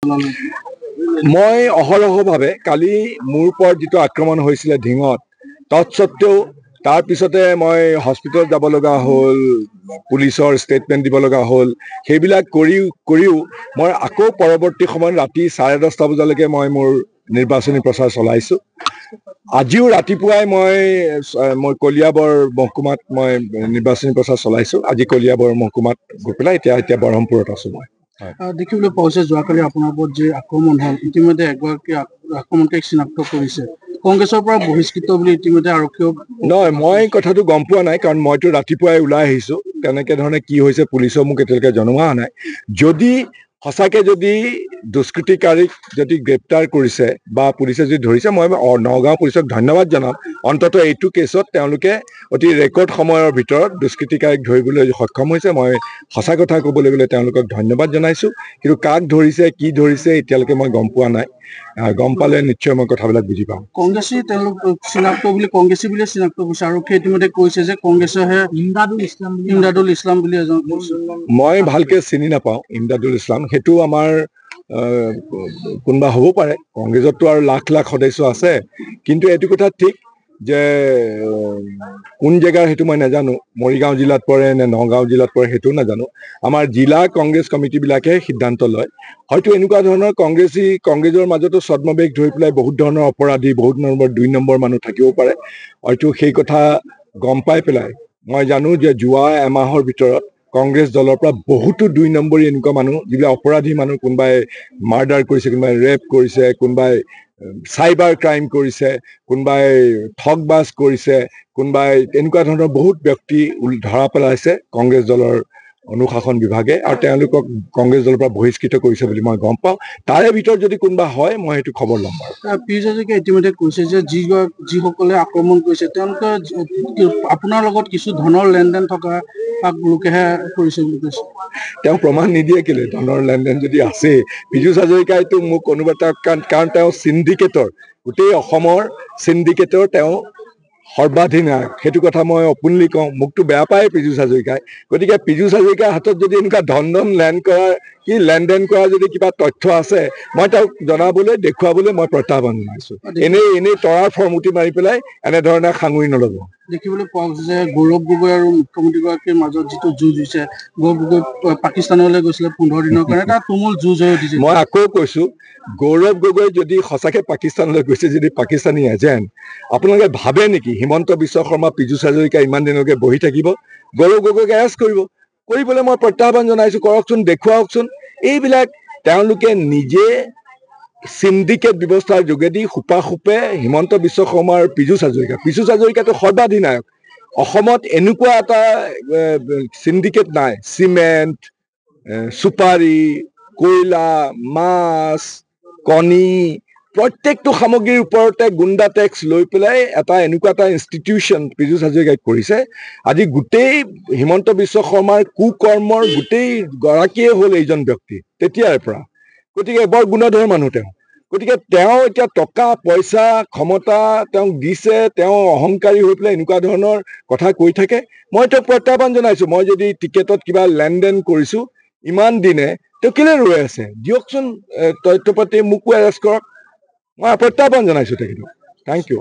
মই অহৰহভাৱে কালি মোৰ ওপৰত যিটো আক্ৰমণ হৈছিলে ঢিঙত তৎসত্ত্বেও তাৰ পিছতে মই হস্পিটেলত যাব লগা হ'ল, পুলিচৰ ষ্টেটমেণ্ট দিব লগা হ'ল। সেইবিলাক কৰিও মই আকৌ পৰৱৰ্তী সময়ত ৰাতি 10:30 বজালৈকে মই মোৰ নিৰ্বাচনী প্ৰচাৰ চলাইছোঁ। আজিও ৰাতিপুৱাই মই কলিয়াবৰ মহকুমাত মই নিৰ্বাচনী প্ৰচাৰ চলাইছোঁ। আজি কলিয়াবৰ মহকুমাত গৈ পেলাই এতিয়া বৰহমপুৰত আছোঁ মই। দেখিবলৈ পোৱা হৈছে যোৱাকালি আপোনাৰ ওপৰত যি আক্ৰমণ হ'ল, ইতিমধ্যে এগৰাকী আক্ৰমণকাৰীক চিনাক্ত কৰিছে। কংগ্ৰেছৰ পৰা বহিষ্কৃত বুলি ইতিমধ্যে আৰক্ষীয়ে নহয়, মই কথাটো গম পোৱা নাই, কাৰণ মইতো ৰাতিপুৱাই ওলাই আহিছোঁ। কেনেকৈ ধৰণে কি হৈছে পুলিচৰ মোক এতিয়ালৈকে জনোৱা নাই। যদি সঁচাকৈ যদি দুষ্কৃতিকাৰীক যদি গ্ৰেপ্তাৰ কৰিছে বা পুলিচে যদি ধৰিছে, মই নগাঁও পুলিচক ধন্যবাদ জনাম। অন্ততঃ এইটো কেছত তেওঁলোকে অতি ৰেকৰ্ড সময়ৰ ভিতৰত দুষ্কৃতিকাৰীক ধৰিবলৈ সক্ষম হৈছে। মই সঁচা কথা ক'বলৈ গ'লে তেওঁলোকক ধন্যবাদ জনাইছোঁ। কিন্তু কাক ধৰিছে কি ধৰিছে এতিয়ালৈকে মই গম পোৱা নাই। গম পালে নিশ্চয় মই কথাবিলাক বুজি পাম। কংগ্ৰেছী তেওঁলোক চিনাক্ত বুলি কংগ্ৰেছী বুলিয়ে চিনাক্ত কৰিছে। আৰক্ষীয়ে ইতিমধ্যে কৈছে যে কংগ্ৰেছেহে ইমদাদুল ইছলাম বুলি এজন। মই ভালকৈ চিনি নাপাওঁ ইমদাদুল ইছলাম। সেইটো আমাৰ কোনোবা হ'ব পাৰে। কংগ্ৰেছততো আৰু লাখ লাখ সদস্য আছে, কিন্তু এইটো কথা ঠিক যে কোন জেগাৰ সেইটো মই নাজানো। মৰিগাঁও জিলাত পৰে নে নগাঁও জিলাত পৰে সেইটোও নাজানো। আমাৰ জিলা কংগ্ৰেছ কমিটিবিলাকে সিদ্ধান্ত লয়। হয়তো এনেকুৱা ধৰণৰ কংগ্ৰেছৰ মাজতো ছদ্মবেশ ধৰি পেলাই বহুত ধৰণৰ অপৰাধী, বহুত ধৰণৰ 2 নম্বৰ মানুহ থাকিব পাৰে। হয়তো সেই কথা গম পাই পেলাই মই জানো যে যোৱা এমাহৰ ভিতৰত কংগ্ৰেছ দলৰ পৰা বহুতো 2 নম্বৰী এনেকুৱা মানুহ, যিবিলাক অপৰাধী মানুহ, কোনোবাই মাৰ্ডাৰ কৰিছে, কোনোবাই ৰেপ কৰিছে, কোনোবাই চাইবাৰ ক্ৰাইম কৰিছে, কোনোবাই ঠগবাজ কৰিছে, কোনোবাই এনেকুৱা ধৰণৰ বহুত ব্যক্তি ধৰা পেলাইছে কংগ্ৰেছ দলৰ অনুশাসন বিভাগে, আৰু তেওঁলোকক কংগ্ৰেছ দলৰ পৰা বহিষ্কৃত কৰিছে বুলি মই গম পাওঁ। তাৰে ভিতৰত যদি কোনোবা হয় মই সেইটো খবৰ ল'ম। পীযুষ হাজৰিকাই ইতিমধ্যে কৈছে যে যিসকলে আক্ৰমণ কৰিছে তেওঁলোকে আপোনাৰ লগত কিছু ধনৰ লেনদেন থকা লোকেহে কৰিছে বুলি কৈছে। তেওঁ প্ৰমাণ নিদিয়ে কেলে? ধনৰ লেনদেন যদি আছে, পীযুষ হাজৰিকাইতো মোক কোনোবা কাৰণ তেওঁ চিণ্ডিকেটৰ, গোটেই অসমৰ চিণ্ডিকেটৰ তেওঁ সৰ্বাধিনায়ক। সেইটো কথা মই অপেনলি কওঁ। মোকতো বেয়া পায় পীযুষ হাজৰিকাই। গতিকে পীযুষ হাজৰিকাৰ হাতত যদি এনেকুৱা ধন লেনদেন কৰা যদি কিবা তথ্য আছে, মই তেওঁক জনাবলৈ দেখুৱাবলৈ মই প্ৰত্যাহ্বান জনাইছোঁ। এনেই তৰাৰ ফৰ্মুটি মাৰি পেলাই এনেধৰণে সাঙুৰি নল'ব। দেখিবলৈ পোৱা গৈছে যে গৌৰৱ গগৈ আৰু মুখ্যমন্ত্ৰীগৰাকীৰ মাজত যিটো যুঁজ হৈছে, গৌৰৱ গগৈ পাকিস্তানলৈ গৈছিলে 15 দিনৰ কাৰণে, তাত তুমুল যুঁজ হৈ উঠিছে। মই আকৌ কৈছোঁ, গৌৰৱ গগৈ যদি সঁচাকৈ পাকিস্তানলৈ গৈছে, যদি পাকিস্তানী এজেণ্ট, আপোনালোকে ভাবে নেকি হিমন্ত বিশ্ব শৰ্মা, পীযুষ হাজৰিকা ইমান দিনলৈকে বহি থাকিব? গৌৰৱ গগৈক এৰেষ্ট কৰিবলৈ মই প্ৰত্যাহ্বান জনাইছোঁ। কৰকচোন, দেখুৱাওকচোন। এইবিলাক তেওঁলোকে নিজে চিণ্ডিকেট ব্যৱস্থাৰ যোগেদি সোপে হিমন্ত বিশ্ব শৰ্মা আৰু পীযুষ হাজৰিকাটো সৰ্বাধিনায়ক। অসমত এনেকুৱা এটা চিণ্ডিকেট নাই। চিমেণ্ট, চুপাৰী, কয়লা, মাছ, কণী, প্ৰত্যেকটো সামগ্ৰীৰ ওপৰতে গুণ্ডা টেক্স লৈ পেলাই এনেকুৱা এটা ইনষ্টিটিউশ্যন পীযুষ হাজৰিকাই কৰিছে। আজি গোটেই হিমন্ত বিশ্ব শৰ্মাৰ কুকৰ্মৰ গোটেই গৰাকীয়ে হ'ল এইজন ব্যক্তি তেতিয়াৰ পৰা। গতিকে বৰ গুণধৰ মানুহ তেওঁ। গতিকে তেওঁ এতিয়া টকা পইচা ক্ষমতা তেওঁক দিছে, তেওঁ অহংকাৰী হৈ পেলাই এনেকুৱা ধৰণৰ কথা কৈ থাকে। মই তেওঁক প্ৰত্যাহ্বান জনাইছোঁ, মই যদি টিকেটত কিবা লেনদেন কৰিছোঁ ইমান দিনে, তেওঁ কেলৈ ৰৈ আছে? দিয়কচোন তথ্য পাতি, মোকো এৰেষ্ট কৰক। মই প্ৰত্যাহ্বান জনাইছোঁ তেখেতক। Thank U.